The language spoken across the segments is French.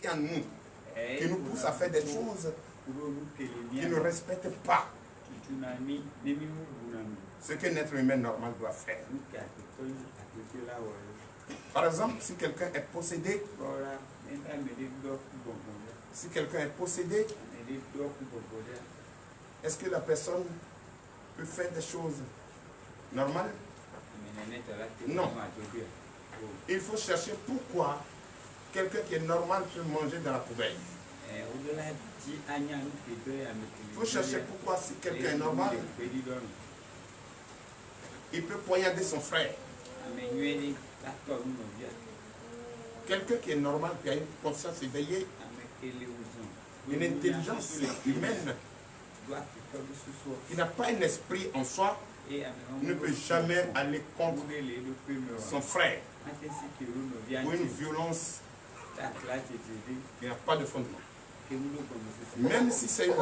qui est en nous, qui nous pousse à faire des choses qui ne respectent pas ce qu'un être humain normal doit faire. Par exemple, si quelqu'un est possédé, est-ce que la personne peut faire des choses normales? Non. Il faut chercher pourquoi quelqu'un qui est normal peut manger dans la poubelle. Il faut chercher pourquoi si quelqu'un est normal, il peut poignarder son frère. Quelqu'un qui est normal, qui a une conscience éveillée, une intelligence humaine, qui n'a pas un esprit en soi, ne peut jamais aller contre son frère ou une violence qui n'a pas de fondement. Même si c'est une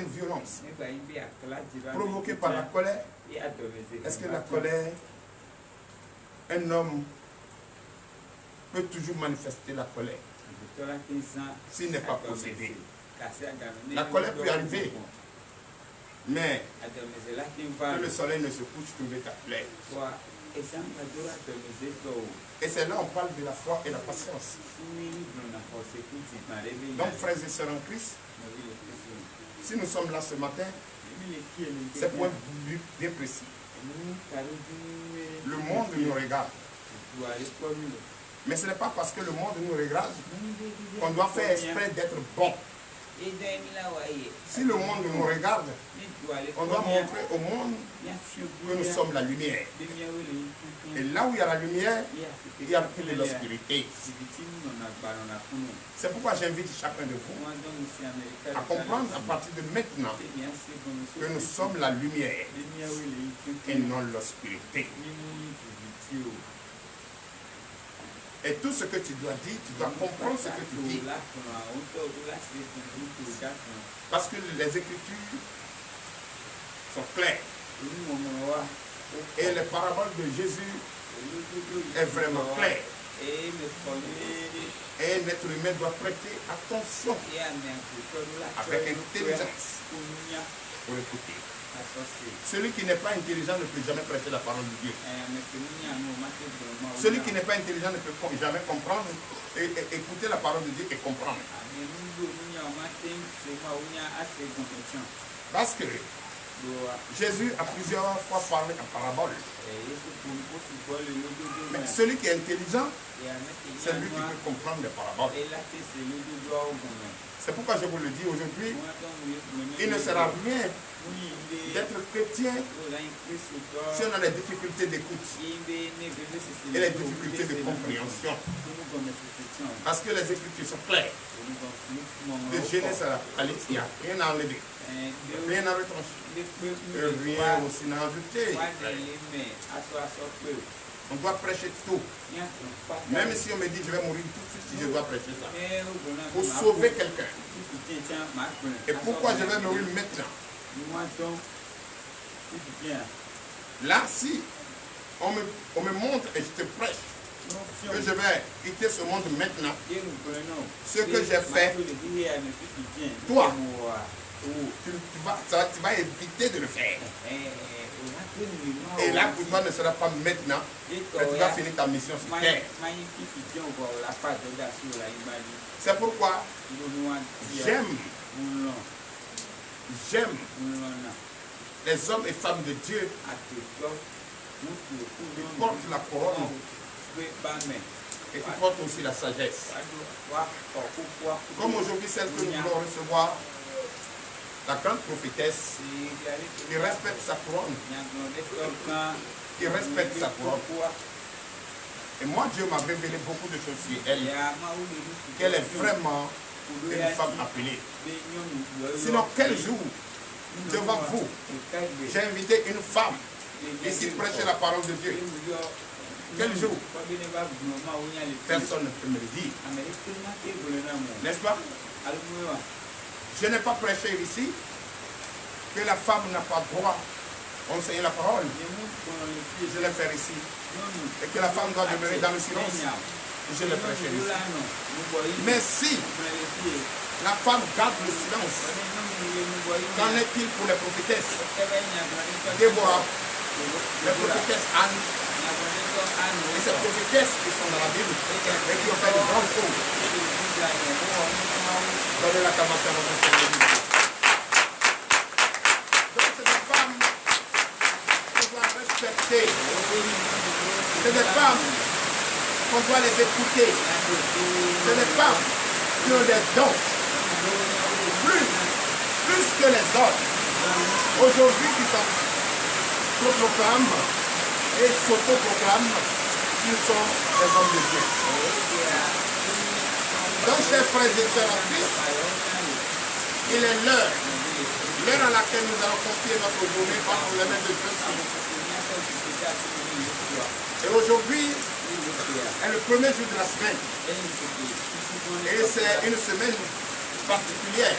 violence, provoquée par la colère, est-ce que la colère, un homme peut toujours manifester la colère s'il n'est pas possédé? La colère peut arriver, mais que le soleil ne se couche, trouver ta plaie. Et c'est là on parle de la foi et la patience. Donc, frères et sœurs en Christ, si nous sommes là ce matin, c'est pour un but bien précis. Le monde nous regarde. Mais ce n'est pas parce que le monde nous regarde qu'on doit faire exprès d'être bon. Si le monde nous regarde, on doit montrer au monde que nous sommes la lumière. Et là où il y a la lumière, il y a plus de l'obscurité. C'est pourquoi j'invite chacun de vous à comprendre à partir de maintenant que nous sommes la lumière et non l'obscurité. Et tout ce que tu dois dire, tu dois comprendre ce que tu dis. Parce que les Écritures sont claires. Et les paraboles de Jésus est vraiment claire. Et un être humain doit prêter attention avec intelligence pour écouter. Celui qui n'est pas intelligent ne peut jamais prêter la parole de Dieu. Celui qui n'est pas intelligent ne peut jamais comprendre et écouter la parole de Dieu et comprendre. Parce que Jésus a plusieurs fois parlé en parabole. Mais celui qui est intelligent, c'est lui qui peut comprendre les paraboles. C'est pourquoi je vous le dis aujourd'hui, il ne sert à rien d'être chrétien si on a des difficultés d'écoute et les difficultés de compréhension. Parce que les Écritures sont claires. De Genèse à l'Apocalypse, il n'y a rien à enlever, rien à retrancher, rien aussi à ajouter. On doit prêcher tout. Même si on me dit je vais mourir tout de suite, si je dois prêcher ça. Pour sauver quelqu'un. Et pourquoi je vais mourir maintenant? Là, si on me montre et je te prêche que je vais quitter ce monde maintenant, ce que j'ai fait, toi, tu vas éviter de le faire. Et là, pour toi, ne sera pas maintenant, mais tu vas finir ta mission sur terre. C'est pourquoi j'aime les hommes et femmes de Dieu qui portent la couronne et qui portent aussi la sagesse. Comme aujourd'hui, celle que nous voulons recevoir, la grande prophétesse, qui respecte sa couronne, qui respecte sa couronne. Et moi, Dieu m'a révélé beaucoup de choses sur elle, qu'elle est vraiment une femme appelée. Sinon, quel jour, devant vous, j'ai invité une femme ici prêcher la parole de Dieu? Quel jour? Personne ne peut me le dire. N'est-ce pas? Je n'ai pas prêché ici que la femme n'a pas droit enseigner la parole. Je les faire ici. Et que la femme doit demeurer dans le silence. Je les prêcher ici. Mais si la femme garde le silence, qu'en est-il pour les prophétesses? Déborah, les prophétesses Anne, et ces prophétesses qui sont dans la Bible et qui ont fait de grandes choses. Donnez l'acclamation à notre Seigneur. Donc c'est des femmes qu'on doit respecter. C'est des femmes qu'on doit les écouter. C'est des femmes qui ont des dons. Plus que les autres. Aujourd'hui qui s'autoproclament et s'autoproclament qu'ils sont des hommes de Dieu. Donc, chers frères et sœurs en Christ, il est l'heure à laquelle nous allons confier notre journée entre les mains de Dieu. Et aujourd'hui est le premier jour de la semaine. Et c'est une semaine particulière.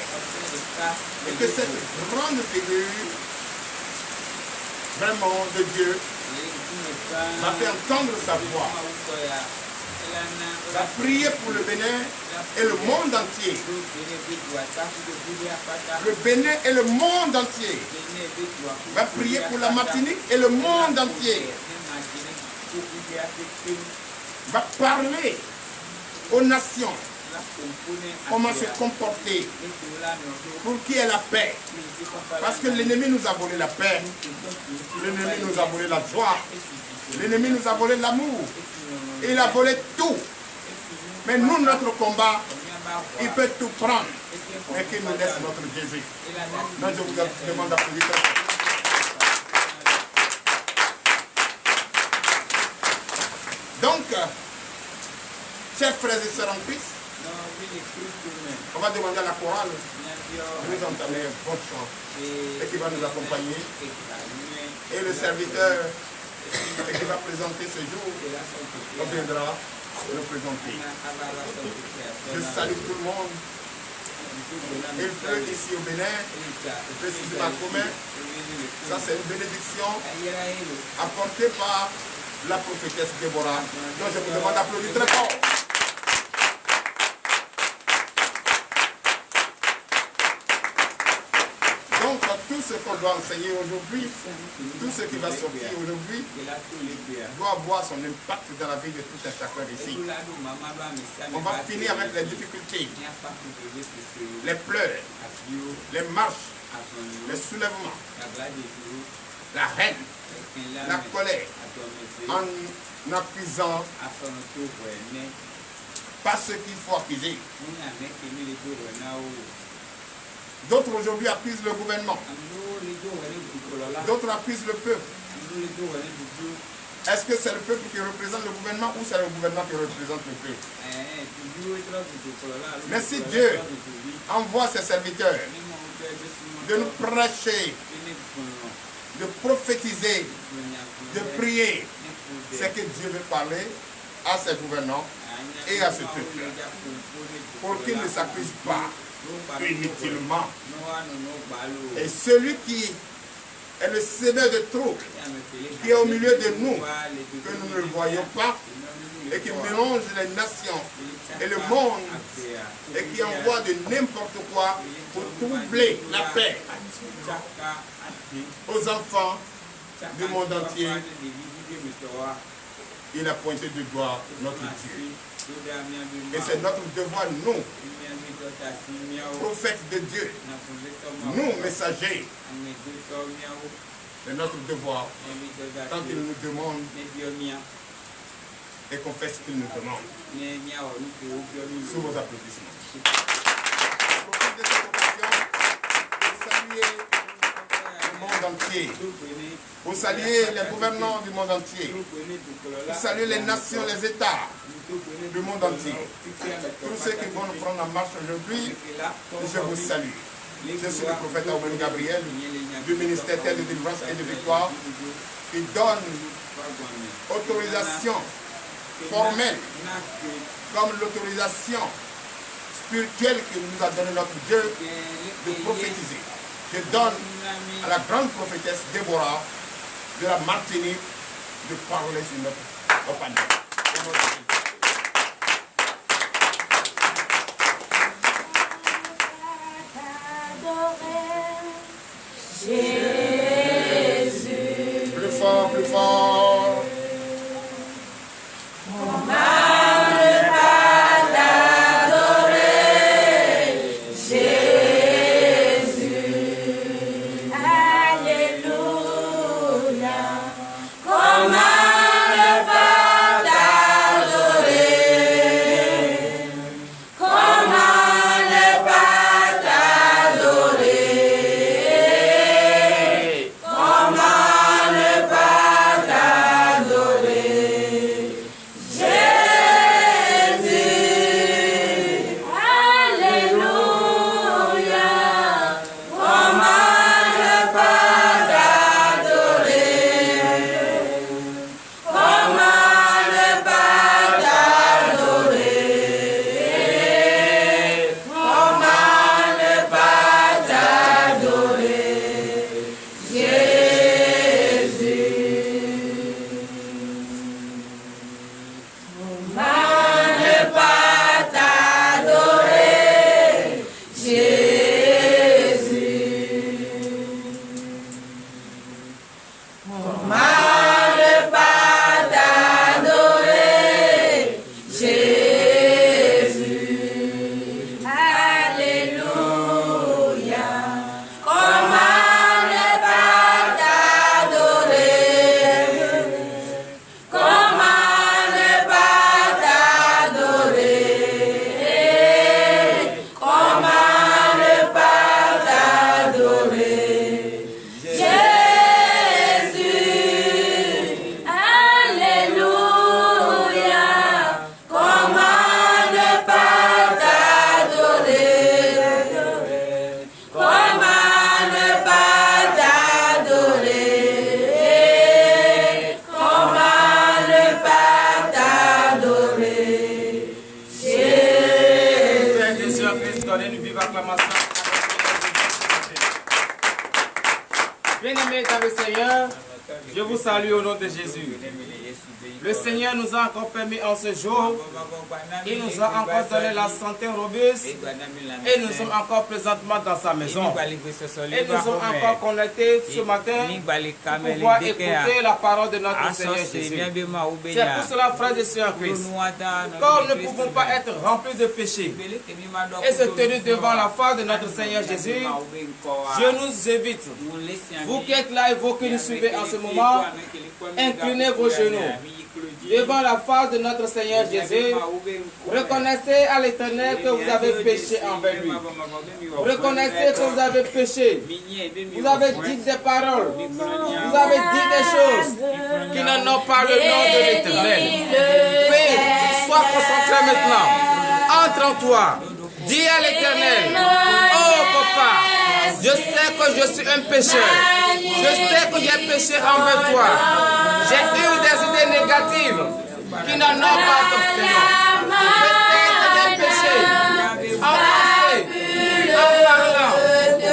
Et que cette grande figure vraiment de Dieu m'a fait entendre sa voix. Va prier pour le Bénin et le monde entier. Le Bénin et le monde entier. Va prier pour la Martinique et le monde entier. Va parler aux nations comment se comporter pour qu'il y ait la paix. Parce que l'ennemi nous a volé la paix. L'ennemi nous a volé la joie. L'ennemi nous a volé l'amour. Il a volé tout. Mais nous, notre combat, il peut tout prendre. Mais qu'il nous laisse notre Jésus. Donc je vous demande d'applaudir. Donc, chers frères et sœurs en Christ, on va demander à la chorale de nous entamer un bon chant et qui va nous accompagner. Et le serviteur qui va présenter ce jour, on viendra le présenter. Je salue tout le monde. Il pleut ici au Bénin, précisément à Commun. Ça, c'est une bénédiction apportée par la prophétesse Déborah. Donc, je vous demande d'applaudir très fort. Donc, tout ce qu'on doit enseigner aujourd'hui, tout ce qui va sortir aujourd'hui, doit avoir son impact dans la vie de tout un chacun ici. On va finir avec les difficultés, les pleurs, les marches, les soulèvements, la haine, la colère, en accusant pas ce qu'il faut accuser. D'autres aujourd'hui accusent le gouvernement. D'autres accusent le peuple. Est-ce que c'est le peuple qui représente le gouvernement ou c'est le gouvernement qui représente le peuple? Mais si Dieu envoie ses serviteurs de nous prêcher, de prophétiser, de prier, c'est que Dieu veut parler à ses gouvernants et à ce peuple pour qu'ils ne s'accusent pas inutilement. Et celui qui est le sémeur de trouble, qui est au milieu de nous, que nous ne le voyons pas, et qui mélange les nations et le monde, et qui envoie de n'importe quoi pour troubler la paix aux enfants du monde entier. Il a pointé du doigt notre Dieu. Et c'est notre devoir, nous, prophètes de Dieu, nous, messagers, c'est notre devoir, quand il nous demande, et qu'on fait ce qu'il nous demande. Sous vos applaudissements. Je profite de cette occasion pour saluer le monde entier, pour saluer les gouvernants du monde entier, pour saluer les nations, les États du monde entier. Tous ceux qui vont nous prendre en marche aujourd'hui, je vous salue. Je suis le prophète Aubin Gabriel du ministère de délivrance et de victoire qui donne autorisation formelle comme l'autorisation spirituelle que nous a donné notre Dieu de prophétiser. Je donne à la grande prophétesse Déborah de la Martinique de parler sur notre panel. Jésus. Plus fort, plus fort. Bien-aimés dans le Seigneur, je vous salue au nom de Jésus. Le Seigneur nous a encore permis en ce jour, il nous a encore donné la santé robuste et nous sommes encore présentement dans sa maison. Et nous sommes encore connectés ce matin pour pouvoir écouter la parole de notre Seigneur Jésus. C'est pour cela, frères et sœurs en Christ, comme nous ne pouvons pas être remplis de péché et se tenir devant la face de notre Seigneur Jésus, je nous invite, vous qui êtes là et vous qui nous suivez en ce moment, inclinez vos genoux devant la face de notre Seigneur Jésus. Reconnaissez à l'Éternel que vous avez péché envers lui. Reconnaissez que vous avez péché. Vous avez dit des paroles. Vous avez dit des choses qui n'ont pas le nom de l'Éternel. Oui, sois concentré maintenant. Entre en toi. Dis à l'Éternel, oh papa, je sais que je suis un pécheur. Je sais que j'ai péché envers toi. J'ai eu des idées négatives qui n'en ont pas d'obstinence. Je sais que j'ai péché en pensée, en parlant,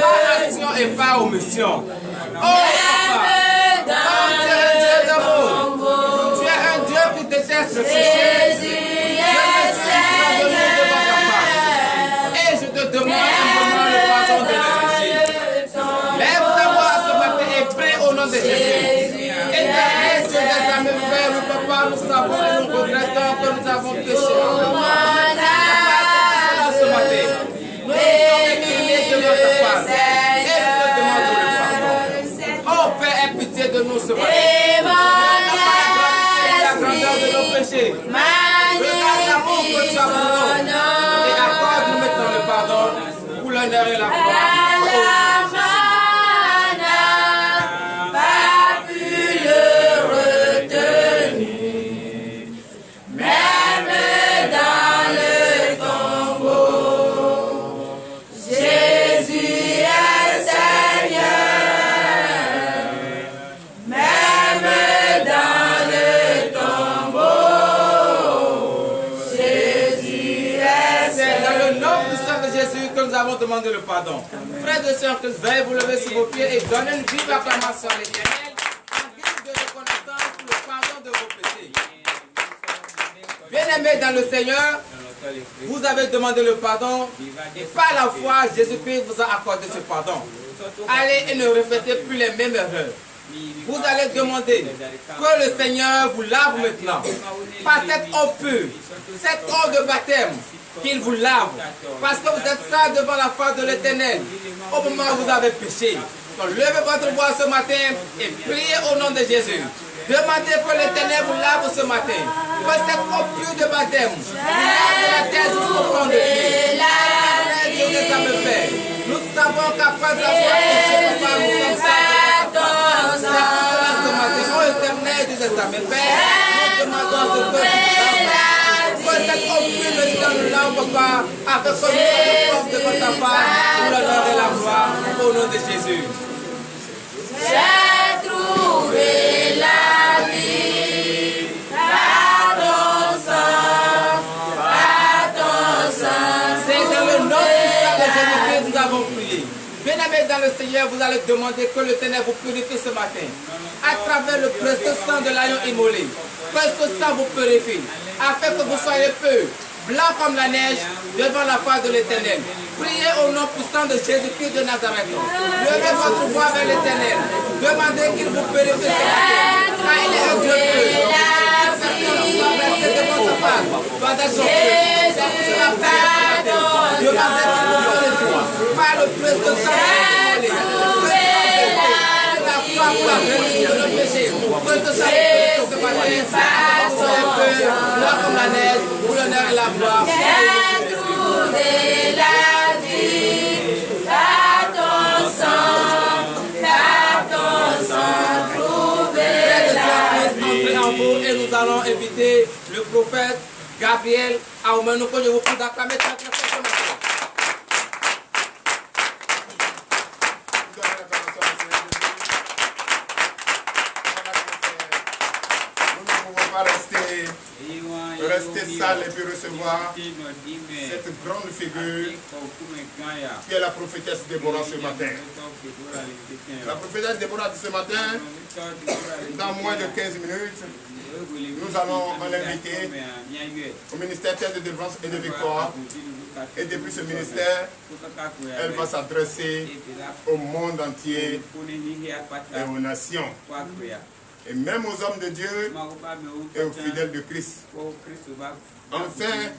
par action et par omission. Oh papa, quand tu es un Dieu d'amour, tu es un Dieu qui déteste le péché. Je te demande simplement le pardon de mes péchés. Lève ta voix ce matin et prie au nom de Jésus. Éternel Dieu des amis, Père, ou papa, nous savons et nous regrettons que nous avons péché. Ce matin, nous sommes inclinés devant ta face et nous te demandons le pardon. Oh Père, aie pitié de nous ce matin. La grandeur de nos péchés. Regarde l'amour que tu as pour nous. Et accorde-nous maintenant le pardon pour l'honneur et la gloire. Pas pu le retenir, même dans le tombeau. Jésus est Seigneur, même dans le tombeau. Jésus est Seigneur. Dans le nom puissant de Jésus que nous avons demandé le pardon. Frères et sœurs, veuillez vous lever sur vos pieds et donner une vive acclamation à l'Éternel en guise Bien-aimés dans le Seigneur, vous avez demandé le pardon et par la foi, Jésus-Christ vous a accordé ce pardon. Allez et ne répétez plus les mêmes erreurs. Vous allez demander que le Seigneur vous lave maintenant par cette eau pure, cette eau de baptême, qu'il vous lave, parce que vous êtes sale devant la face de l'Éternel au moment où vous avez péché. Donc levez votre voix ce matin et priez au nom de Jésus. Demandez que l'Éternel vous lave ce matin. Que cette eau pure de baptême vous lave de la tête jusqu'au fond de pied. Dieu de sa paix. Nous savons qu'après avoir péché, nous sommes salés. C'est pour cela ce matin, ô Éternel, Dieu de sa paix, nous demandons ce que cette eau pure ne donne là, papa, afin que nous soyons devant ta part pour l'honneur et la gloire, au nom de Jésus. J'ai trouvé la vie par ton sang, par ton sang. C'est dans le nom puissant de Jésus-Christ que nous avons prié. Bien-aimés dans le Seigneur, vous allez demander que l'Éternel vous purifie ce matin. À travers le précieux sang de l'agneau immolé, que ce sang vous purifie, afin que vous soyez peu, blanc comme la neige, devant la face de l'Éternel. Priez au nom puissant de Jésus-Christ de Nazareth. Levez votre voix vers l'Éternel. Demandez qu'il vous purifie ce matin. Car il est un Dieu peu. Personne ne va rester devant sa face. Doit être Dieu. C'est pour cela que demandez qu'il vous purifie par le précieux sang de l'agneau. La foi pour la rémission de nos péchés. Que ce soit ce matin. Vous soyez peu, blanc comme la neige, pour l'honneur et la gloire. J'ai trouvé la vie par ton sang, trouvé Entrez en vous et nous allons inviter le prophète Gabriel à Oumenou. Je vous prie d'acclamer très très fort ce matin. Rester sale et puis recevoir cette grande figure qui est la prophétesse Déborah ce matin. La prophétesse Déborah de ce matin, dans moins de 15 minutes, nous allons l'inviter au ministère de délivrance et de victoire. Et depuis ce ministère, elle va s'adresser au monde entier et aux nations. Et même aux hommes de Dieu et aux fidèles de Christ. Enfin,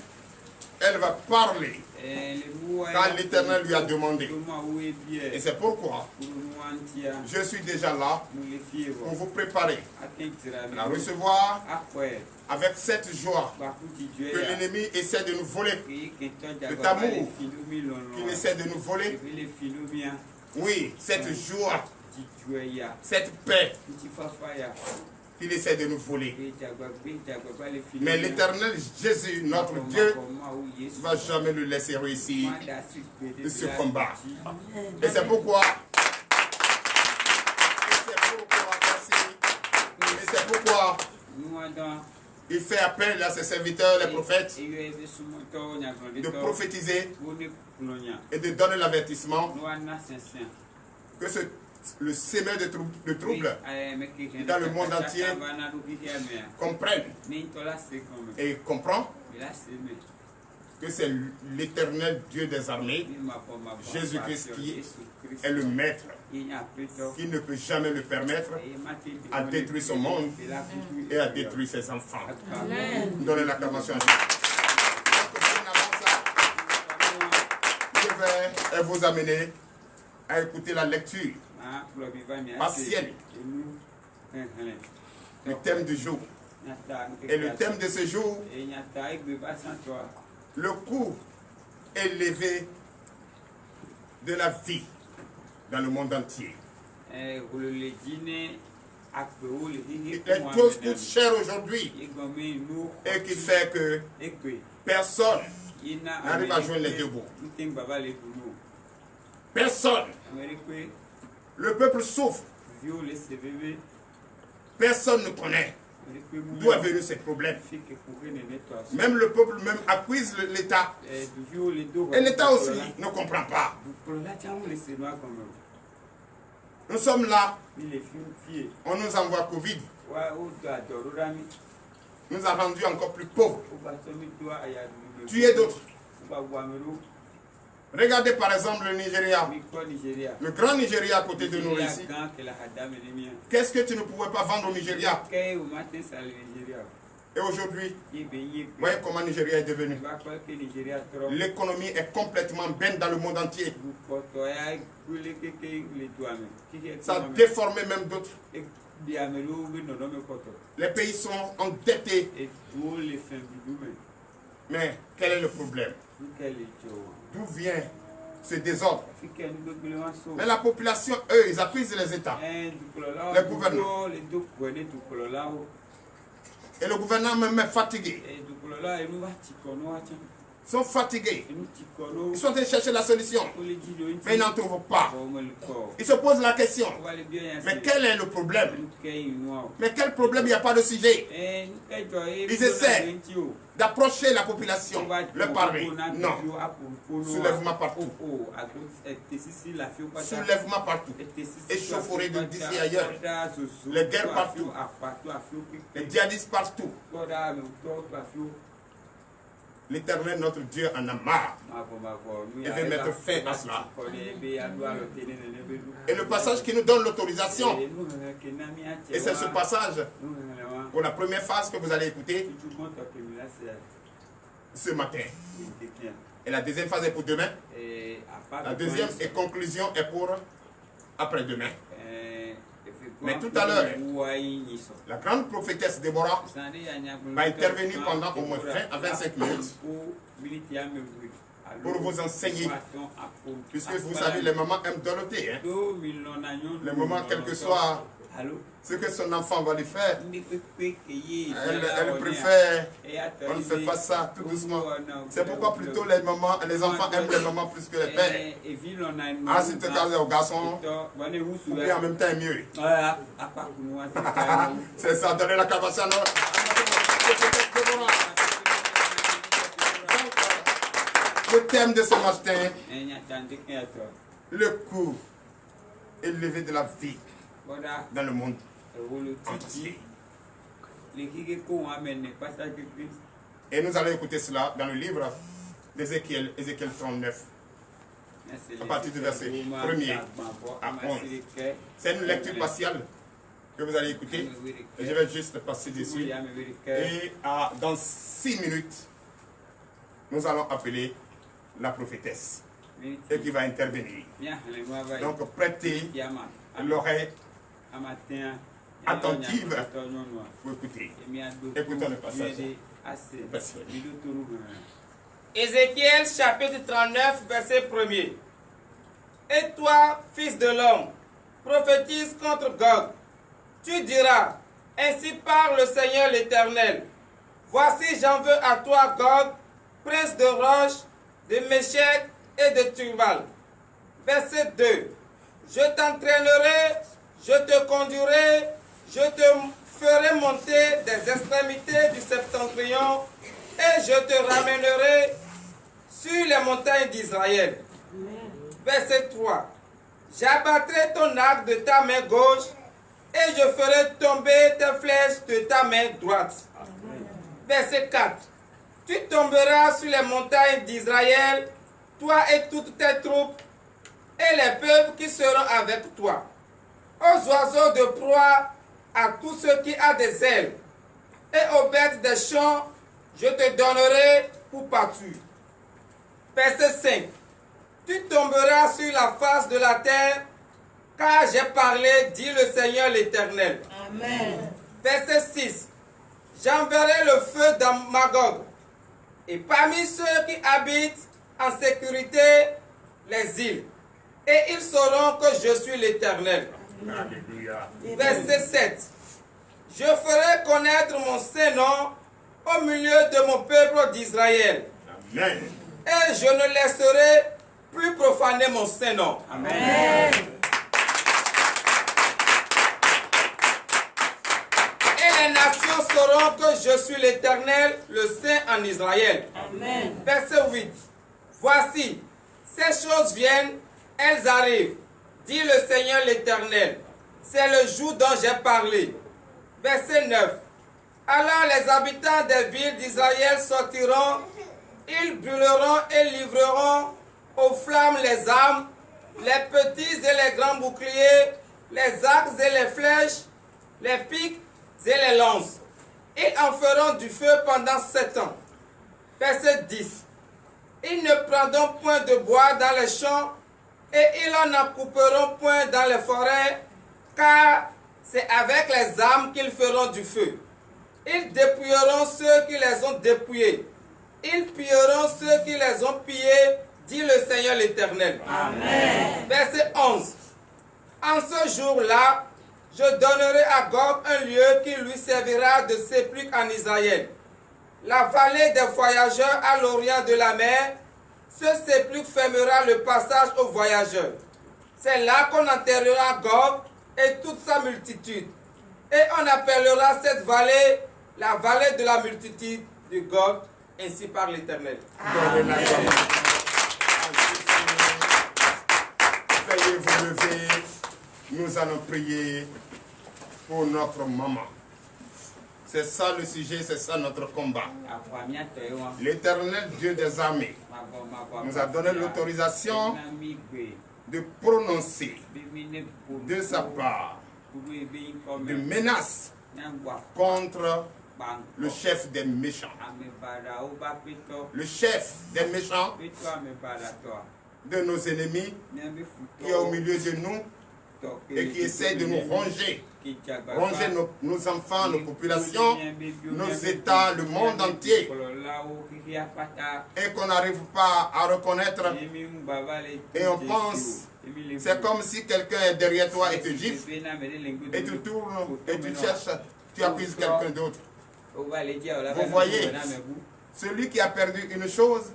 elle va parler quand l'Éternel lui a demandé. Et c'est pourquoi je suis déjà là pour vous préparer à la recevoir avec cette joie que l'ennemi essaie de nous voler, cet amour qu'il essaie de nous voler. Oui, cette joie, cette paix qu'il essaie de nous voler. Mais l'Éternel Jésus, notre Dieu, ne va jamais le laisser réussir ce combat. Et c'est pourquoi, il fait appel à ses serviteurs, les prophètes, de prophétiser et de donner l'avertissement que le semeur de troubles dans le monde entier comprenne et comprend que c'est l'Éternel Dieu des armées, Jésus-Christ, qui est le maître, qui ne peut jamais le permettre à détruire son monde et à détruire ses enfants. Donnez l'acclamation à Dieu. Je vais vous amener à écouter la lecture partielle du thème du jour. Et le thème de ce jour, le coût élevé de la vie dans le monde entier. Les choses coûtent cher aujourd'hui et qui fait que personne n'arrive à joindre les deux bouts. Personne. Le peuple souffre. Personne ne connaît d'où est venu ces problèmes. Même le peuple même accuse l'État. Et l'État aussi ne comprend pas. Nous sommes là. On nous envoie Covid. nous a rendus encore plus pauvres. Tuer d'autres. Regardez par exemple le Nigeria. Le grand Nigeria à côté de nous ici. Qu'est-ce que tu ne pouvais pas vendre au Nigeria? Et aujourd'hui, voyez comment le Nigeria est devenu. L'économie est complètement belle dans le monde entier. Ça a déformé même d'autres. Les pays sont endettés. Mais quel est le problème? D'où vient ce désordre? Mais la population, eux, ils accusent les États, les gouvernements. Et le gouvernement même est fatigué. Ils sont fatigués. Ils sont allés chercher la solution. Mais ils n'en trouvent pas. Ils se posent la question. Mais quel est le problème? Mais quel problème? Il n'y a pas de sujet. Ils essaient d'approcher la population. Le parler. Non. Soulèvement partout. Soulèvement partout. Échauffourée d'ici et ailleurs. Les guerres partout. Les djihadistes partout. L'Éternel, notre Dieu, en a marre. Il veut mettre fin à cela. Et le passage qui nous donne l'autorisation, et c'est ce passage, pour la première phase que vous allez écouter, ce matin. Et la deuxième phase est pour demain. La deuxième et conclusion est pour après-demain. Mais tout à l'heure, la grande prophétesse Déborah va intervenir pendant au moins 20 à 25 minutes pour vous enseigner. Puisque vous savez, les mamans aiment dorloter. Hein? Les mamans, quel que soit ce que son enfant va lui faire, elle préfère, on ne fait pas ça tout doucement. C'est pourquoi plutôt les mamans, les enfants aiment les mamans plus que les pères. Ah, si tu cases aux garçons, ou bien en même temps mieux. C'est ça, donner la capacité à le thème de ce matin, le coût élevé de la vie dans le monde entier. Et nous allons écouter cela dans le livre d'Ézéchiel, Ézéchiel 39, à partir du verset 1er à 11. C'est une lecture partielle que vous allez écouter. Et je vais juste passer dessus. Et dans 6 minutes, nous allons appeler la prophétesse et qui va intervenir. Donc prêtez l'oreille attentive pour écouter. Écoutons le passage. Ézéchiel chapitre 39 verset 1er. Et toi, fils de l'homme, prophétise contre Gog. Tu diras, ainsi parle le Seigneur l'Éternel. Voici j'en veux à toi Gog, prince de Roche, de Méchec et de Tubal. Verset 2. Je t'entraînerai, je te conduirai, je te ferai monter des extrémités du septentrion et je te ramènerai sur les montagnes d'Israël. Verset 3. J'abattrai ton arc de ta main gauche et je ferai tomber tes flèches de ta main droite. Verset 4. Tu tomberas sur les montagnes d'Israël, toi et toutes tes troupes, et les peuples qui seront avec toi. Aux oiseaux de proie, à tous ceux qui ont des ailes, et aux bêtes des champs, je te donnerai pour pâture. Verset 5. Tu tomberas sur la face de la terre, car j'ai parlé, dit le Seigneur l'Éternel. Amen. Verset 6. J'enverrai le feu dans Magog, et parmi ceux qui habitent en sécurité les îles, et ils sauront que je suis l'Éternel. Verset 7. Je ferai connaître mon Saint-Nom au milieu de mon peuple d'Israël. Amen. Et je ne laisserai plus profaner mon Saint-Nom. Amen. Et les nations sauront que je suis l'Éternel, le Saint en Israël. Amen. Verset 8. Voici, ces choses viennent, elles arrivent, dit le Seigneur l'Éternel. C'est le jour dont j'ai parlé. Verset 9. Alors les habitants des villes d'Israël sortiront, ils brûleront et livreront aux flammes les armes, les petits et les grands boucliers, les axes et les flèches, les pics et les lances. Ils en feront du feu pendant 7 ans. Verset 10. Ils ne prendront point de bois dans les champs et ils n'en couperont point dans les forêts, car c'est avec les armes qu'ils feront du feu. Ils dépouilleront ceux qui les ont dépouillés. Ils pilleront ceux qui les ont pillés, dit le Seigneur l'Éternel. Amen. Verset 11. En ce jour-là, je donnerai à Gog un lieu qui lui servira de sépulcre en Israël. La vallée des voyageurs à l'orient de la mer, ce sépulcre fermera le passage aux voyageurs. C'est là qu'on enterrera Gog et toute sa multitude. Et on appellera cette vallée la vallée de la multitude de Gog, ainsi par l'Éternel. Veuillez vous lever, nous allons prier pour notre maman. C'est ça le sujet, c'est ça notre combat. L'Éternel Dieu des armées nous a donné l'autorisation de prononcer de sa part des menaces contre le chef des méchants. Le chef des méchants de nos ennemis qui est au milieu de nous et qui essaie de nous ronger nos enfants, nos populations, nos États, le monde entier, et qu'on n'arrive pas à reconnaître, et on pense, c'est comme si quelqu'un est derrière toi et te gifle, et tu tournes, et tu cherches, tu accuses quelqu'un d'autre. Vous voyez, celui qui a perdu une chose,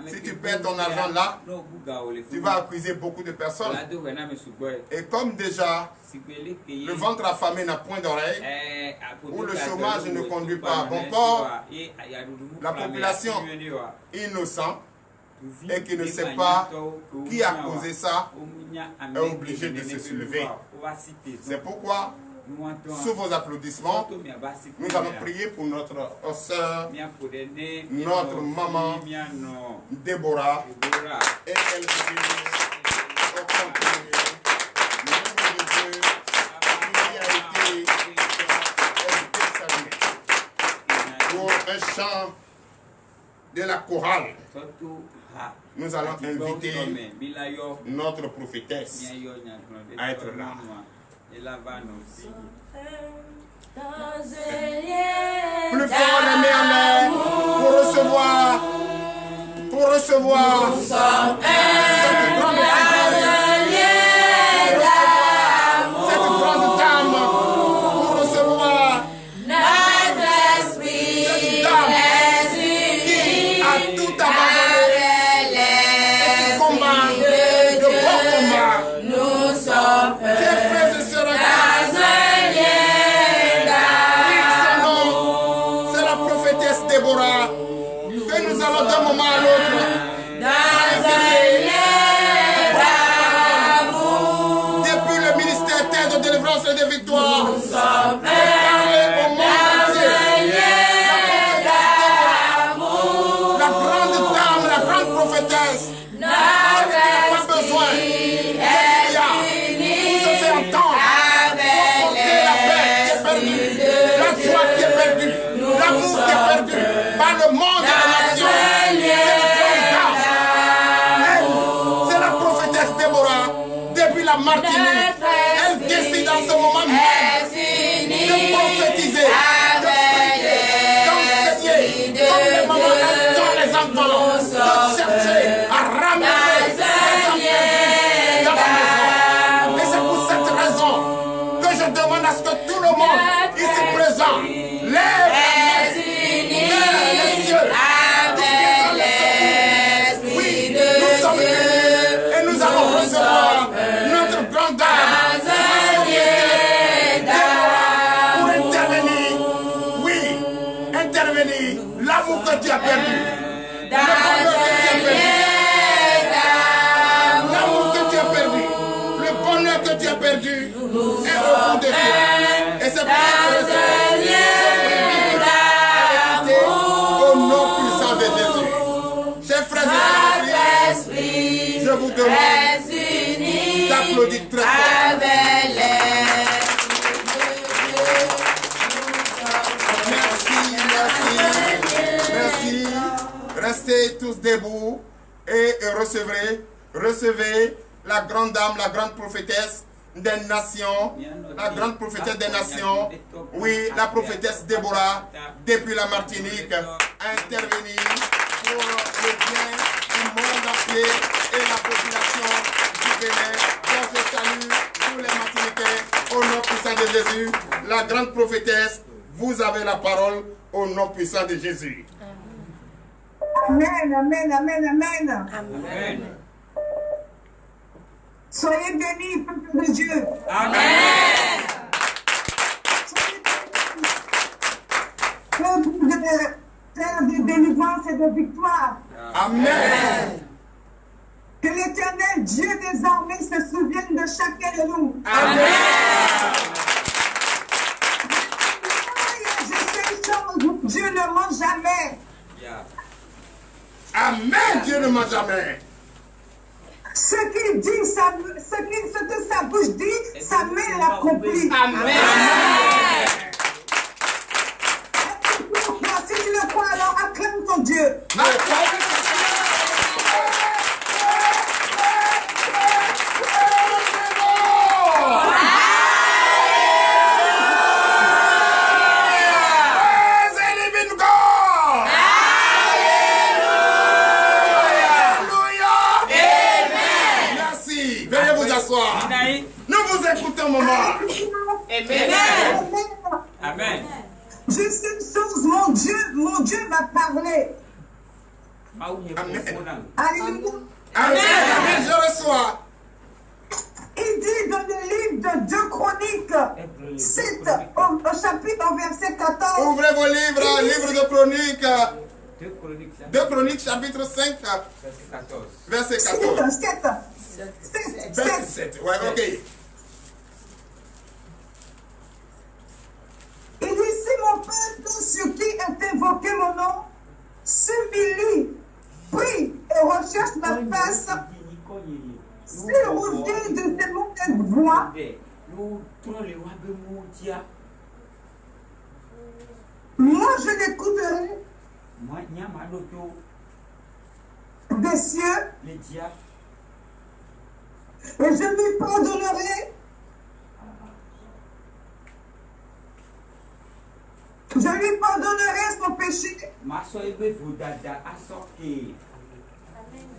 si tu perds ton argent là, tu vas accuser beaucoup de personnes. Et comme déjà, le ventre affamé n'a point d'oreille, ou le chômage ne conduit pas à bon port, la population innocente et qui ne sait pas qui a causé ça est obligée de se soulever. C'est pourquoi, sous vos applaudissements, nous allons prier pour notre soeur, notre maman, Déborah, et elle prie au complet le nom de Dieu qui a été décerné pour un chant de la chorale. Nous allons inviter notre prophétesse à être là. Plus fort les mains en l'air pour recevoir cette grande cette grande dame, pour recevoir cette dame qui a tout abandonné et qui combat de bon combat. Nous sommes Déborah, que nous allons d'un moment à l'autre depuis le ministère terre de délivrance et de victoire, parler au monde entier. La grande dame, la grande prophétesse, pas besoin de milliards pour se faire entendre, pour porter la paix qui est perdue, la joie qui est perdue, l'amour qui est perdu par le monde et la nation. C'est la prophétesse Déborah. Depuis la Martinique, elle décide en ce moment même de prophétiser, de prier, d'enseigner, comme les mamans dans les enfants, de chercher à ramener les enfants dans la maison. Et c'est pour cette raison que je demande à ce que tout le monde ici présent lève les cieux, oui, nous sommes unis et nous allons recevoir notre grande dame. demande d'applaudir très fort. avec Merci. Restez tous debout et recevez la grande dame, la grande prophétesse des nations, la grande prophétesse des nations, oui, la prophétesse Déborah, depuis la Martinique, intervenir pour le bien du monde entier et la population du Bénin. Donc je salue tous les Martiniquais au nom puissant de Jésus. La grande prophétesse, vous avez la parole au nom puissant de Jésus. Amen, amen, amen, amen. Amen. Soyez bénis, peuple de Dieu. Amen. Soyez bénis, peuple de terre de délivrance et de victoire. Amen. Que l'Éternel, Dieu des armées, se souvienne de chacun de nous. Amen. Je sais chose, Dieu ne ment jamais. Amen. Dieu ne ment jamais. Ce qu'il dit, ce que sa bouche dit, sa main l'accomplit. Amen. Si tu le crois, alors acclame ton Dieu. Nous vous écoutons un moment. Amen. Amen. Je sais une chose, mon Dieu m'a parlé. Amen. Alléluia. Amen. Je reçois. Il dit dans le livre de 2 Chroniques, 7, au chapitre, au verset 14. Ouvrez vos livres, livre de Chroniques. 2 Chroniques, chapitre 5, verset 14. 7. Ouais, ok. Il dit, si mon peuple sur qui est invoqué mon nom, s'humilie, prie et recherche ma face, s'il revient de ses mauvaises voies, moi je l'écouterai des cieux et je lui pardonnerai. Je lui pardonnerai son péché.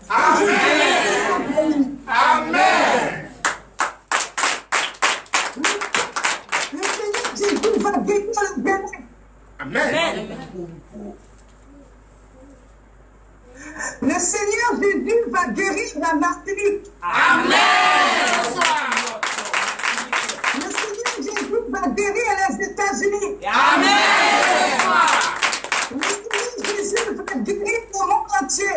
Amen. Amen. Le Seigneur Jésus va guérir le Bénin. Amen. Le Seigneur Jésus va guérir la Martinique. Amen. Le Seigneur Jésus va guérir les États-Unis. Amen. Le Seigneur Jésus va guérir le monde entier.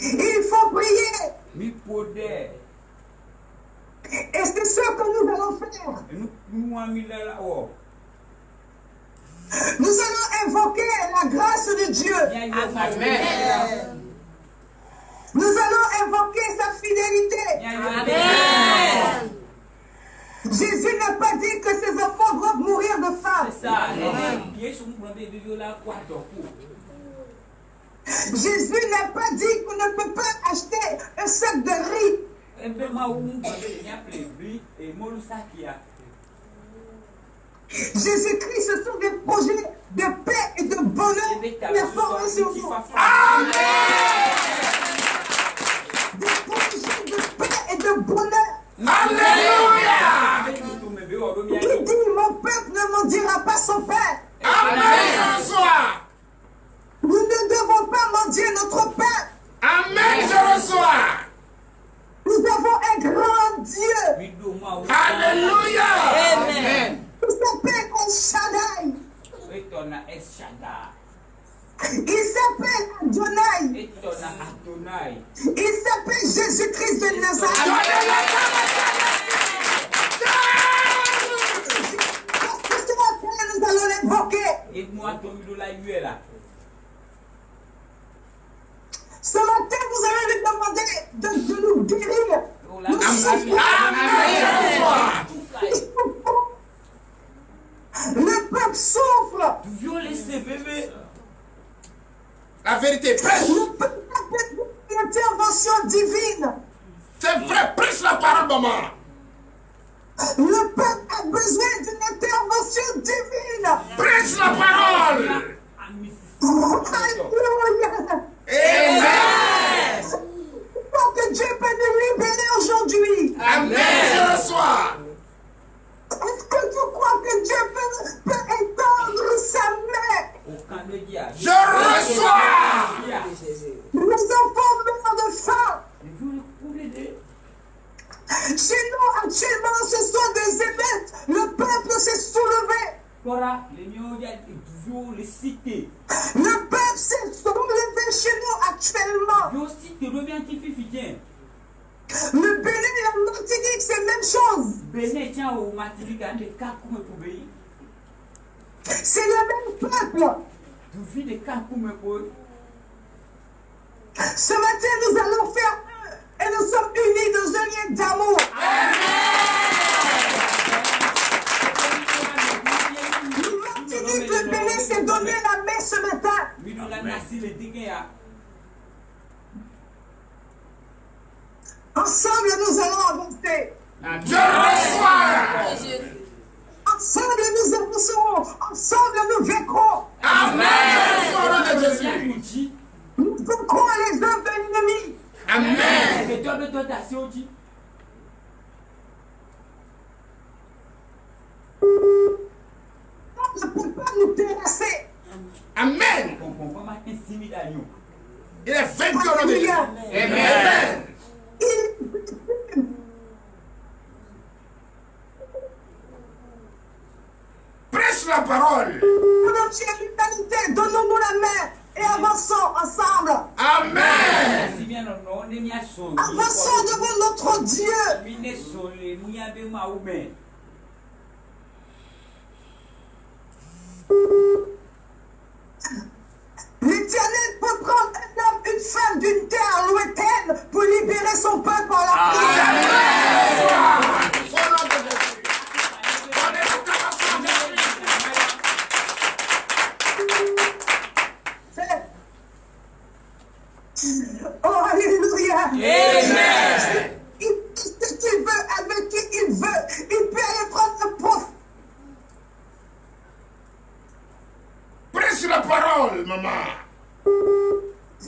Il faut prier. Et c'est ce que nous allons faire. Nous allons invoquer la grâce de Dieu. Amen. Nous allons invoquer sa fidélité. Amen. Jésus n'a pas dit que ses enfants doivent mourir de faim. Jésus n'a pas dit qu'on ne peut pas acheter un sac de riz. Jésus-Christ, ce sont des projets de paix et de bonheur qui sont formés sur nous. Amen. Des projets de paix et de bonheur. Alléluia. Qui dit, mon peuple ne maudira pas son père. Amen. Reçois. Nous ne devons pas maudire notre père. Amen. Je reçois. Nous avons un grand Dieu. Alléluia. Amen. Il s'appelle El Shaddai. Il s'appelle Adonai. Il s'appelle Jésus-Christ de Nazareth. Parce que ce matin, nous allons l'invoquer. de nous guérir. Nous souffrons. Le peuple souffre. La vérité, prêche. Le peuple a une intervention divine. C'est vrai, prêche la parole, maman. Le peuple a besoin d'une intervention divine. Prêche la parole. Alléluia. Amen. Pour que Dieu peut nous libérer aujourd'hui. Amen. Je reçois. Est-ce que tu crois que Dieu peut étendre sa main? Je reçois. Les enfants meurent de faim. Chez nous, actuellement, ce sont des émeutes. Le peuple s'est soulevé. Le peuple s'est soulevé chez nous actuellement. Le Bénin et la Martinique, c'est la même chose. C'est le même peuple. Ce matin, nous allons faire un et nous sommes unis dans un lien d'amour. Le Martinique, le Bénin s'est donné la main ce matin. Ensemble, nous allons avancer. Je reçois. Ensemble, nous avancerons. Ensemble, nous vaincrons. Amen. Je reçois au nom de Jésus. Nous vaincrons les œuvres de l'ennemi. Amen. On ne peut pas nous terrasser. Amen. Il est vaincu au nom de Jésus. Amen. Prêche la parole. Pour notre l'humanité, donnons-nous la main et avançons ensemble. Amen. Avançons devant notre Dieu. L'Éternel peut prendre un homme, une femme d'une terre lointaine pour libérer son peuple en la prière. Au nom de Jésus. Oh, alléluia. Amen. Ce qu'il veut, avec qui il veut, il peut aller prendre un prof. Prêche la parole, maman.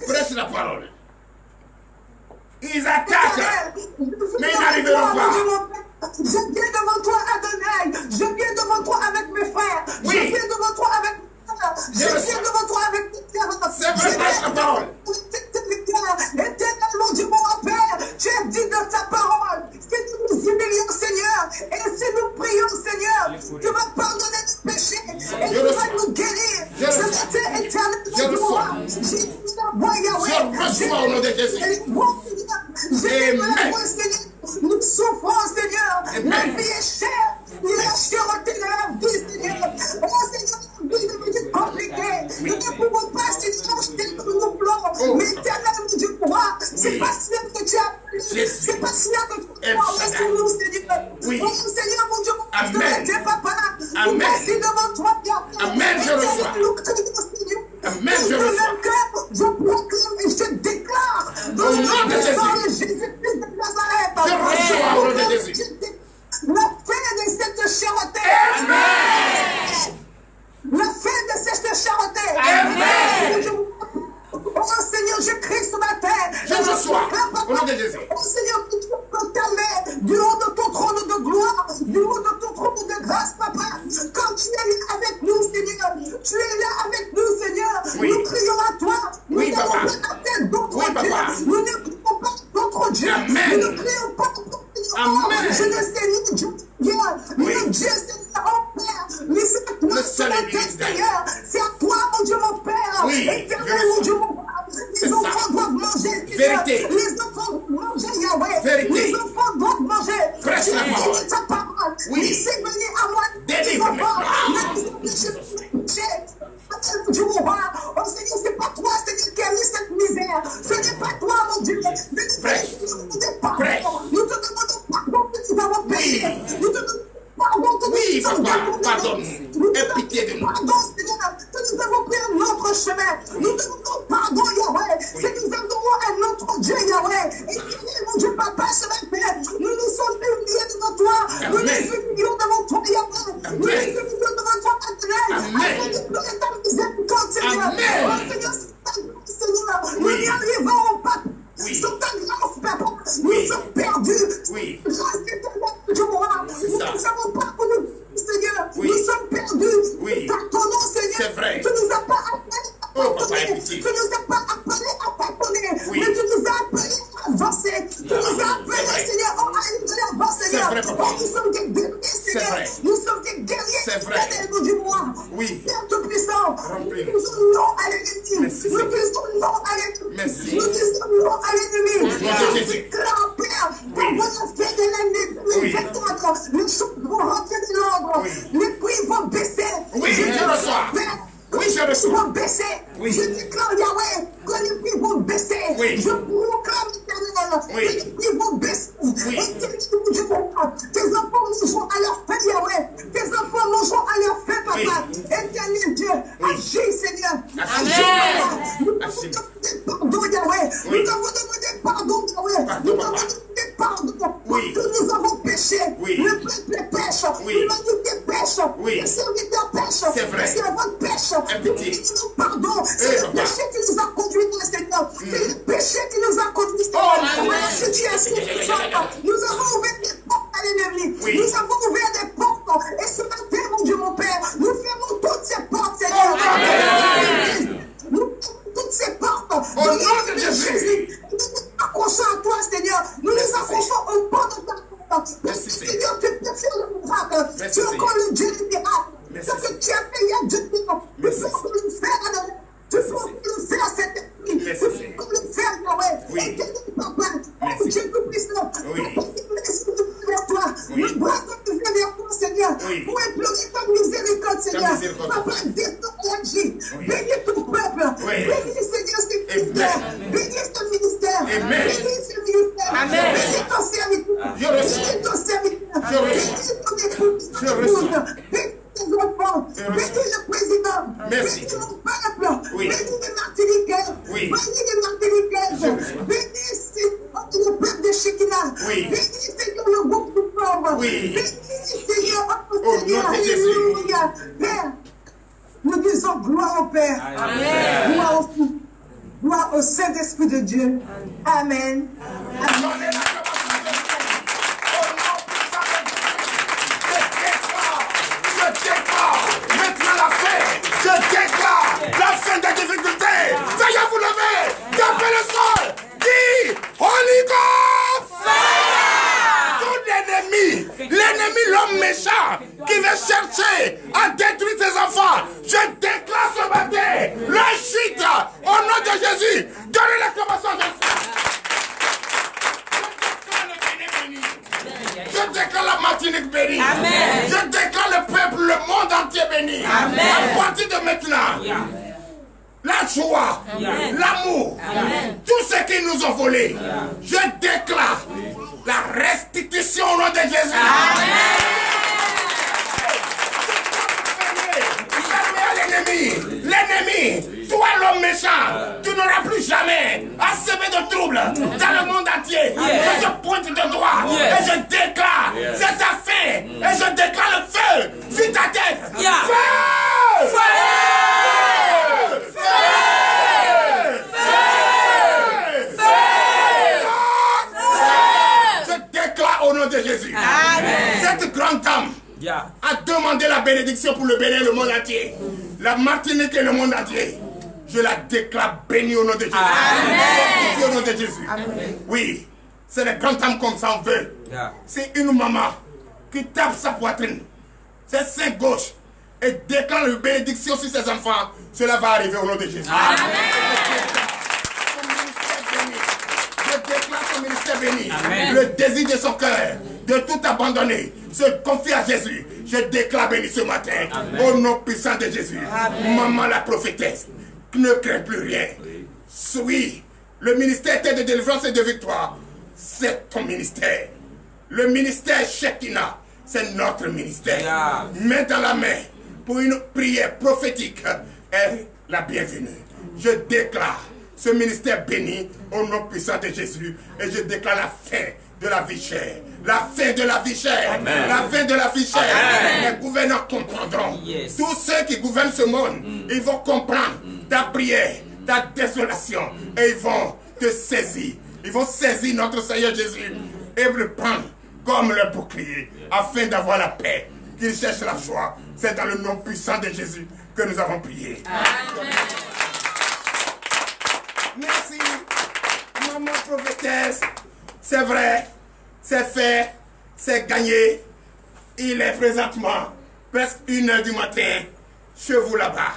Prêche la parole. Ils attaquent, mais ils n'arriveront pas. Je viens devant toi, Adonai. Je viens devant toi avec mes frères. Oui. Je viens devant toi avec mes frères. Je viens devant toi avec mes frères. C'est vrai, prêche la parole. Éternel, mon Dieu, mon Père, tu as dit dans ta parole, si nous nous humilions, Seigneur, et si nous prions, Seigneur, tu vas pardonner nos péchés et tu vas nous guérir. Je matin, éternel, Je reçois. Je reçois au nom de Jésus. Nous souffrons, Seigneur. Amen. La vie est chère. Il est chèreté de la vie, Seigneur. Oh, Seigneur, la vie devient compliquée. Nous ne pouvons pas, Seigneur, acheter comme nous voulons. Mais éternel, mon Dieu, pourra. C'est pas cela que tu as appelé. C'est pas cela que tu as appelé sur nous, Seigneur. Oui. Oh, Seigneur, mon Dieu, Amen. Dieu, Papa. Amen. Merci devant toi, Père. Amen, je reçois. Nous crions, Seigneur. Amen, je De reçois. mon cœur, je proclame et je déclare dans Au le nom de nom de Jésus. Jésus-Christ de Nazareth. Je reçois au nom de Jésus. La fin de cette charité. Amen. La fin de cette charité. Amen. Oh Seigneur, je crie ce matin. Je reçois au nom de Jésus. Oh Seigneur, que tu peux ta main du haut de ton trône de gloire, du haut de ton trône de grâce, Papa. Quand tu es là avec nous, Seigneur, tu es là avec nous, Seigneur. Oui. Nous crions à toi. Nous Oui, n'avons Papa. pas appelé d'autres Oui, Papa. dieux. Nous ne crions pas d'autres dieux. Amen. Nous ne crions pas d'autres dieux. Amen. Je ne sais ni Dieu. Oui. Le Dieu, Seigneur, oh Père. Mais c'est à toi Le ce seul matin, Église d'Israël. Seigneur. C'est à toi, mon Dieu, mon Père. Oui, Éternel, je mon le Dieu, mon Père. C'est Les ça. enfants doivent manger. Vérité. Les enfants doivent manger, Yahweh. Vérité. Les enfants doivent manger. Prêche Tu la as dit parole. dans ta parole. Oui. Laissez venir à moi. Délivre les enfants. maintenant. Dieu, mon roi. Oh Seigneur, c'est pas toi, Seigneur, qui a mis cette misère. Ce n'est pas toi, mon Dieu. Mais Prêche. tu Pardonne-nous. Aie pitié de nous. Pardon, Seigneur, que nous avons pris un autre chemin. Nous demandons pardon, Yahweh. C'est que nous avons un autre Dieu, Yahweh. Et mon Dieu, Papa, ce matin, nous nous sommes humiliés devant toi. Nous nous humilions devant toi, Yahweh. Nous nous humilions devant toi, Amen. Afin de pleurer ta miséricorde, Seigneur. Oh, Seigneur, nous n'y arriverons pas. Sur ta grâce, Papa, nous sommes perdus. Grâce éternelle, Dieu moi. Nous ne savons pas où nous, Seigneur. Nous sommes perdus. Pardonnons, Seigneur. Tu ne nous as pas appelés à pardonner. Tu ne nous as pas appelés à pardonner. Mais tu nous as appelés à avancer. Tu nous as appelés, Seigneur, à avancer, Seigneur. Nous sommes des guerriers, Seigneur. Nous sommes des guerriers. Éternel, du moi. Père tout-puissant. Nous disons non à l'ennemi. Nous disons non à l'ennemi. Nous disons non à l'ennemi. Nous déclarons, Père, qu'on va faire de l'ennemi. Les choses vont rentrer de l'ordre. Les prix vont baisser. Je reçois. Oui, je reçois. Les prix vont baisser. Je déclare, Yahweh, que les prix vont baisser. Je proclame, éternel, que les prix vont baisser. Tes enfants mangeront à leur faim, Yahweh. Tes enfants mangeront à leur faim, Papa. Éternel Dieu, agis, Seigneur. Agis. Nous t'avons demandé pardon, Yahweh. Nous t'avons demandé pardon, Yahweh. Nous t'avons demandé pardon. Parce que nous avons péché. Le peuple pêche. L'humanité pêche. Les serviteurs pêchent. C'est vrai. Les servantes pêchent. Nous demandons pardon. C'est le péché qui nous a conduits, Seigneur. C'est le péché qui nous a conduits, Seigneur. Dans la situation présente, nous avons ouvert des portes à l'ennemi. Nous avons ouvert des portes. Et ce matin, mon Dieu, mon Père, nous fermons toutes ces portes, Seigneur. Nous fermons toutes ces portes. Au nom de Jésus. Nous nous accrochons à toi, Seigneur. Nous nous accrochons au port de ta porte. Seigneur, tu peux faire le miracle. Tu es encore le Dieu du miracle. Ce que tu as fait il y a 2 ans, tu peux encore le faire à demain. Tu peux encore le faire cet esprit. Tu peux encore le faire, Yahweh. Papa, oh Dieu tout-puissant, vers toi. Nous brassons vers toi, Seigneur. Pour implorer ta miséricorde, Seigneur. Papa, descends et agis. Bénis ton peuple. Bénis, Seigneur, ce ministère. Bénis ce ministère. Bénis ce ministère. Bénis ton serviteur. Bénis ton serviteur. Bénis ton épouse. Bénis tes enfants. Bénis le président. Bénis le peuple. Bénis les Martiniquais. Bénis les Martiniquaises. Bénis le peuple de Shekinah. Bénis, Seigneur, le groupe du pauvre. Bénis, Seigneur, alléluia. Père, nous disons gloire au Père. Amen. Gloire au Fils. Gloire au Saint-Esprit de Dieu. Amen. Amen. Je déclare la fin des difficultés. Veuillez vous lever. Tapez le sol. Dis Holy Ghost. Tout l'ennemi, l'homme méchant qui veut chercher à détruire tes enfants, je déclare ce matin la chute au nom de Jésus. Donnez l'exclamation de je déclare la Martinique bénie. Amen. Je déclare le peuple, le monde entier béni. Amen. À partir de maintenant, la joie, l'amour, tout ce qu'ils nous ont volé, je déclare la restitution au nom de Jésus. L'ennemi, toi l'homme méchant, tu n'auras plus jamais à semer de troubles dans le monde entier. Je te pointe de doigt et je déclare, c'est ta fin, et je déclare le feu sur ta tête. Feu! Feu! Je déclare au nom de Jésus. Cette grande dame a demandé la bénédiction pour le Bénin, le monde entier. La Martinique et le monde entier. Je la déclare bénie au nom de Jésus. Amen. Au nom de Jésus. Amen. Oui, c'est le grand homme comme ça on veut. C'est une maman qui tape sa poitrine, ses seins gauche, et déclare une bénédiction sur ses enfants. Cela va arriver au nom de Jésus. Amen. Je déclare son ministère béni. Amen. Le désir de son cœur de tout abandonner, se confier à Jésus. Je déclare béni ce matin. Amen. Au nom puissant de Jésus. Amen. Maman la prophétesse, ne crains plus rien. Oui, le ministère de délivrance et de victoire, c'est ton ministère. Le ministère Shekinah, c'est notre ministère. Main dans la main pour une prière prophétique est la bienvenue. Je déclare ce ministère béni au nom puissant de Jésus et je déclare la fin de la vie chère. La fin de la vie chère. Amen. La fin de la vie chère. Amen. Les gouvernants comprendront. Yes. Tous ceux qui gouvernent ce monde, ils vont comprendre ta prière, ta désolation et ils vont te saisir. Ils vont saisir notre Seigneur Jésus et le prendre comme le bouclier afin d'avoir la paix. Qu'ils cherchent la joie. C'est dans le nom puissant de Jésus que nous avons prié. Amen. Merci, maman prophétesse. C'est vrai, c'est fait, c'est gagné. Il est présentement presque 1h du matin chez vous là-bas.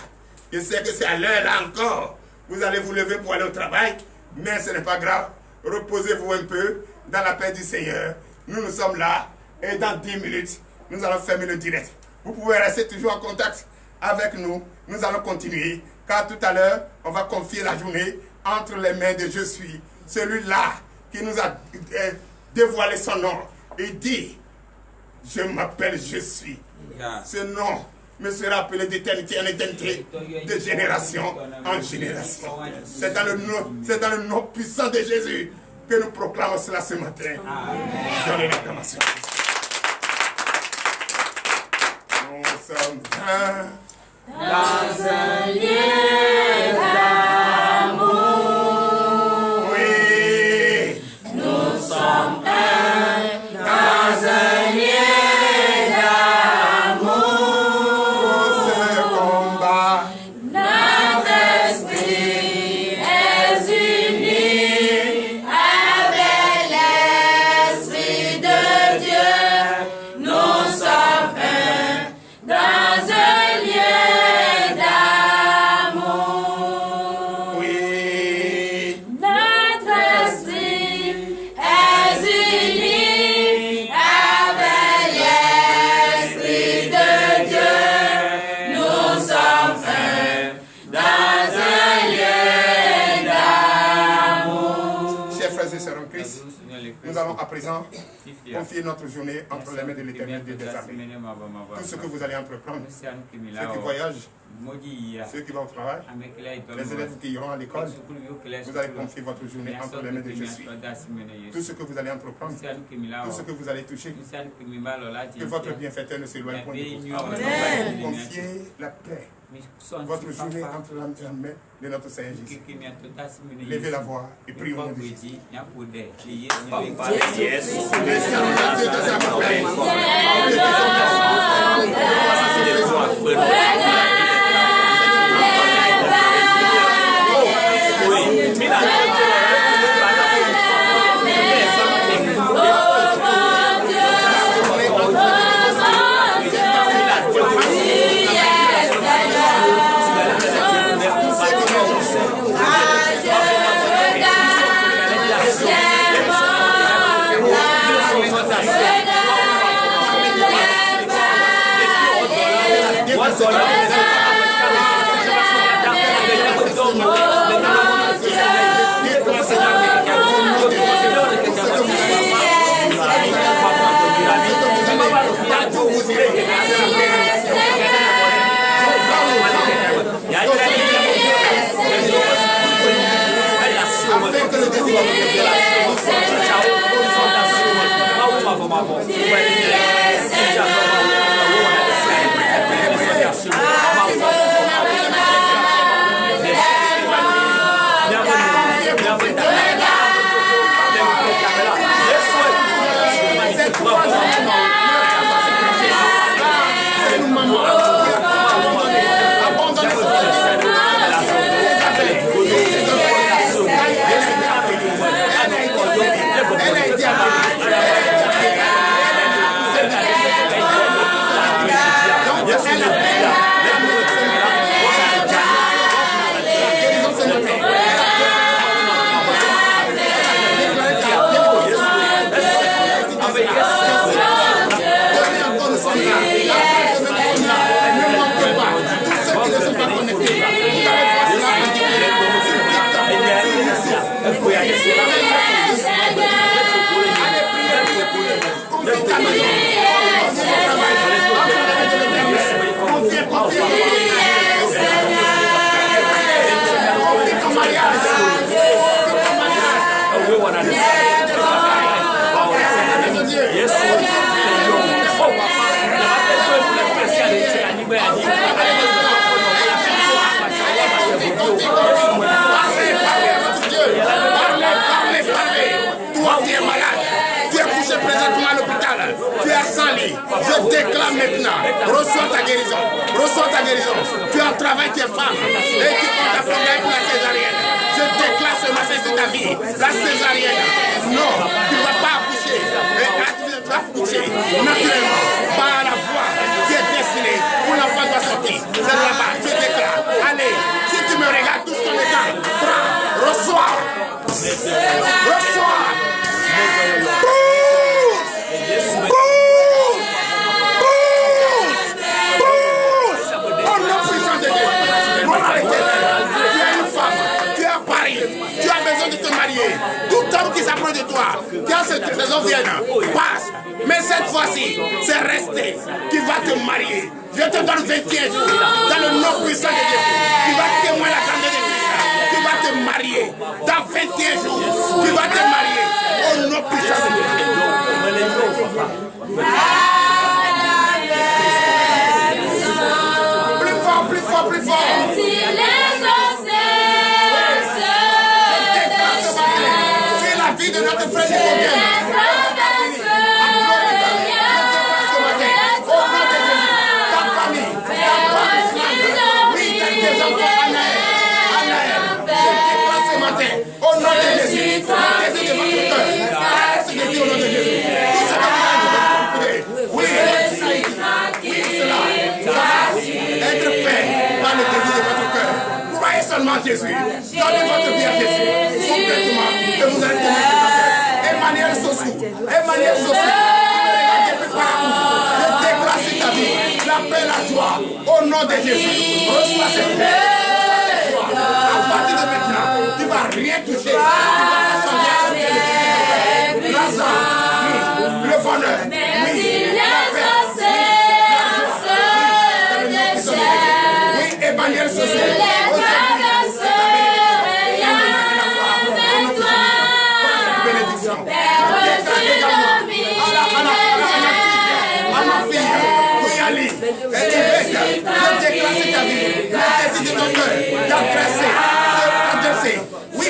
Je sais que c'est à l'heure là encore. Vous allez vous lever pour aller au travail, mais ce n'est pas grave. Reposez-vous un peu dans la paix du Seigneur. Nous sommes là et dans 10 minutes, nous allons fermer le direct. Vous pouvez rester toujours en contact avec nous. Nous allons continuer car tout à l'heure, on va confier la journée entre les mains de Je suis. Celui-là qui nous a dévoilé son nom. Il dit, je m'appelle Je suis. Ce nom me sera appelé d'éternité en éternité, de génération en génération. C'est dans le nom puissant de Jésus que nous proclamons cela ce matin. Donnez l'acclamation. Nous sommes dans un lieu d'amour. Oui. Nous sommes dans un lieu d'amour. Ce combat. Notre esprit est uni avec l'esprit de Dieu. Nous sommes dans un lieu d'amour. Oui. Notre esprit est uni avec l'esprit de Dieu. Nous sommes dans un lieu d'amour. Chers frères et sœurs en Christ, nous allons à présent confier notre journée entre les mains de l'Éternel des armées. Tout ce que vous allez entreprendre, ceux qui voyagent, ceux qui vont au travail, les élèves qui iront à l'école, vous allez confier votre journée entre les mains de Je suis. Tout ce que vous allez entreprendre, tout ce que vous allez toucher, que votre bienfaiteur ne s'éloigne point de vous. Confiez la paix. Votre journée entre la main de notre Seigneur Jésus. Levez la voix et priez au nom de Jésus. Yes, Reçois ta guérison. Reçois ta guérison. Tu as un travail, tu es femme. Et tu prends ta problème pour la césarienne. Je déclare ce matin sur ta vie. La césarienne. Non, tu ne vas pas accoucher. Tu vas accoucher naturellement. Par la voie qui est destinée pour l'enfant doit sortir. C'est là-bas. Je déclare. Allez, si tu me regardes tout ton état, prends, reçois. Reçois. Tu as besoin de te marier. Tout homme qui s'approche de toi, quand cette saison vienne, passe. Mais cette fois-ci, c'est rester qui va te marier. Je te donne 21 jours dans le nom puissant de Jésus. Tu vas témoigner la grandeur de Christ. Tu vas te marier. Dans 21 jours, tu vas te marier au nom puissant de Jésus. Plus fort, plus fort, plus fort. De notre frère de au nom de Jésus, oui, être fait par le désir de votre cœur. Croyez seulement Jésus. Donnez votre vie à Jésus. Complètement. Et vous allez tomber sur votre cœur. Emmanuel Sossou. Emmanuel Sossou. Je déclare sur ta vie la paix, la joie. Au nom de Jésus. Reçois cette paix. À partir de maintenant, tu ne vas rien toucher. Tu vas l'argent, le bonheur, oui, la paix, oui, Emmanuel Sossou. Oui,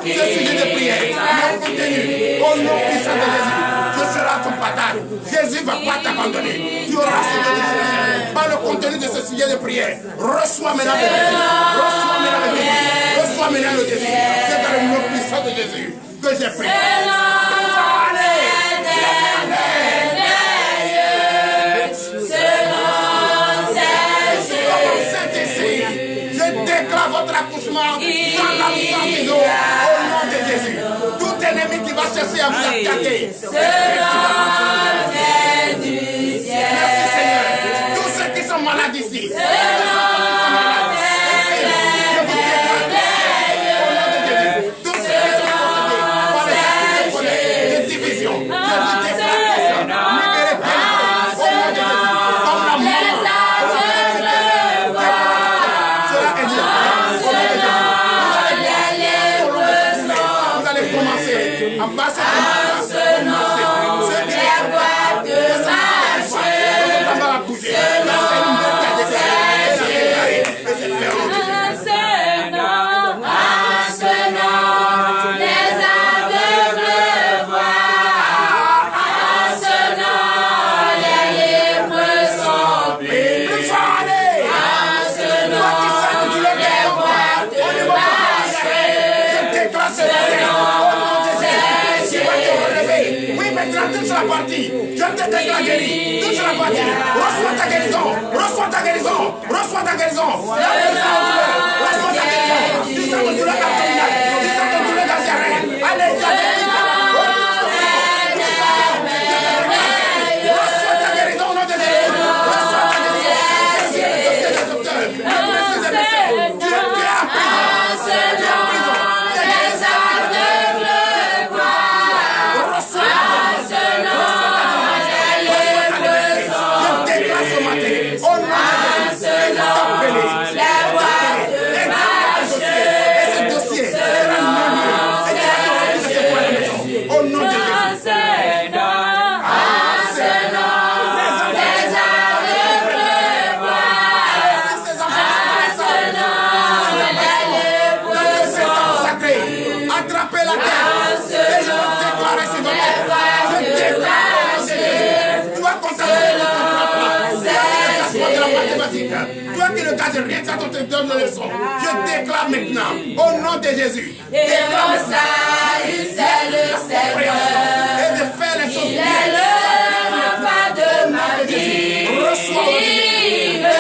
ce sujet de prière, mon contenu, au nom puissant de Jésus, je serai ton partage. Jésus ne va pas t'abandonner. Tu auras ce que tu cherches. Par le contenu de ce sujet de prière, reçois maintenant le Jésus. Reçois maintenant le Jésus. Reçois maintenant le Jésus. C'est dans le nom puissant de Jésus que j'ai prié. Votre accouchement sans l'absence de l'eau au nom de Jésus. Tout ennemi qui va chercher à vous attaquer. Merci Seigneur. Tous ceux qui sont malades ici. Je vous déclare au nom de Jésus. Tous ceux qui sont possédés par les esprits de colère, de division. Je vous déclare libérez au nom de Jésus. Comme la mort. En bas, c'est toute la partie, je te déclare guéri, toute la partie, reçois ta guérison, reçois ta guérison, reçois ta guérison, reçois ta guérison, tu sens ton douleur abdominale, tu sens ton douleur cardiaque, allez, reçois ta guérison au nom de Jésus, reçois ta guérison, tu es en prison, au nom mathématiques, toi qui ne gardes rien quand on te donne le leçon, je déclare maintenant, au nom de Jésus, Et mon salut, c'est le Seigneur. et de faire les choses Il bien. est le rempart de ma vie. Reçois Il me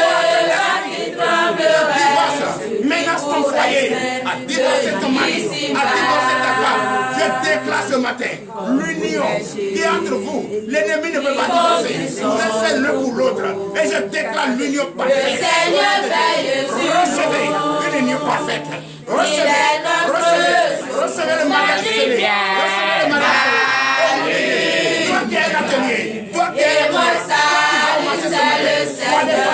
tremblerait. menace ton foyer, à divorcer ton mari, à divorcer ta femme. Je déclare ce matin l'union qui est entre vous. L'ennemi ne peut pas divorcer. Vous êtes fait l'un pour l'autre. Et je déclare l'union Le parfaite. Seigneur veille sur Recevez nous. une union parfaite. Il est Recevez, notre recevez le mariage scellé. Recevez le mariage scellé. Toi qui es l'atelier, toi qui es Et mon salut, c'est le Seigneur.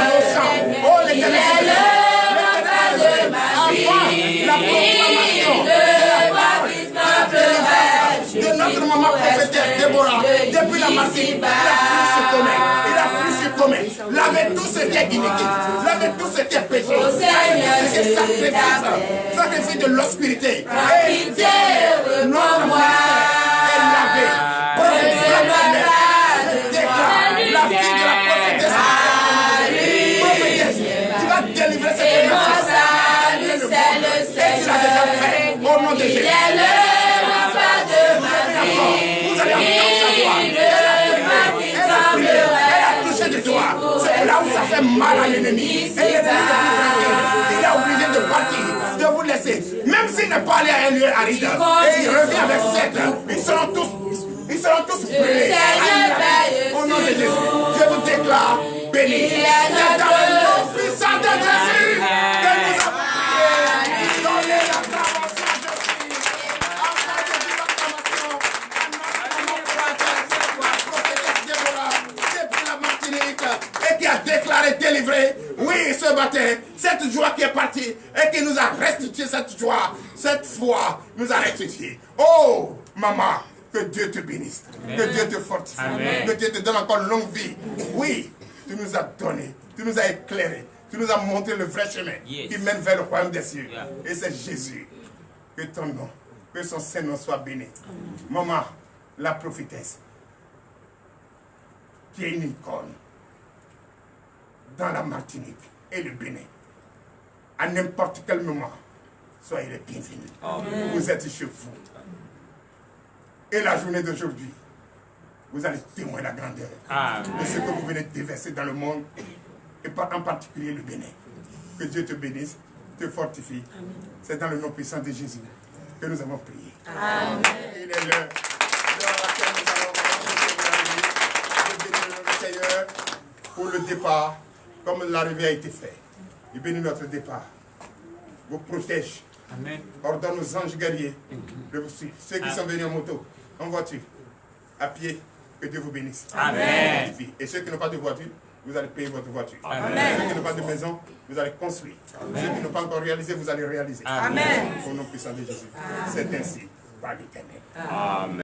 oh Il est l'Éternel, le rempart de ma vie. la proclamation de notre maman prophétesse Déborah, depuis la Martinique, il a plus succombé. Lavez tout ce qui est iniquité, lavez tout ce qui est péché, ce qui est sacrifice de l'obscurité. Et notre ministère est lavé. La vie de la prophétesse, tu vas délivrer cette nation. Et tu l'as déjà fait au nom de Jésus. Vous allez entendre sa voix. Elle a touché de toi. C'est là où ça fait mal à l'ennemi. Et l'ennemi ne peut plus. Il est obligé de partir, de vous laisser. Même s'il n'est pas allé à un lieu aride. Et il revient avec 7. Ils seront tous brûlés. Au nom de Jésus, je vous déclare béni. C'est dans le nom puissant de Jésus que nous avons prié. Donnez l'acclamation à Jésus. Afin de dire l'acclamation à notre prophétesse Déborah, depuis la Martinique, et qui a déclaré délivré. Oui, ce matin, cette joie qui est partie et qui nous a restitué cette joie, cette foi nous a restitué. Oh, maman, que Dieu te bénisse, que Dieu te fortifie, que Dieu te donne encore longue vie. Oui, tu nous as donné, tu nous as éclairé, tu nous as montré le vrai chemin qui mène vers le royaume des cieux. Et c'est Jésus. Que ton nom, que son Saint-Nom soit béni. Maman, la prophétesse, qui est une icône dans la Martinique et le Bénin, à n'importe quel moment, soyez les bienvenus. Vous êtes chez vous. Et la journée d'aujourd'hui, vous allez témoigner la grandeur de ce que vous venez de déverser dans le monde, et en particulier le Bénin. Que Dieu te bénisse, te fortifie. C'est dans le nom puissant de Jésus que nous avons prié. Amen. Il est l'heure dans laquelle nous allons bénir le Seigneur pour le départ, comme l'arrivée a été faite. Il bénit notre départ. Vous protège. Amen. Ordonne aux anges guerriers de vous suivre. Ceux qui sont venus en moto, en voiture, à pied, que Dieu vous bénisse. Amen. Et ceux qui n'ont pas de voiture, vous allez payer votre voiture. Amen. Ceux qui n'ont pas de maison, vous allez construire. Amen. Ceux qui n'ont pas encore réalisé, vous allez réaliser. Amen. Au nom puissant de Jésus. C'est ainsi par l'Éternel. Amen.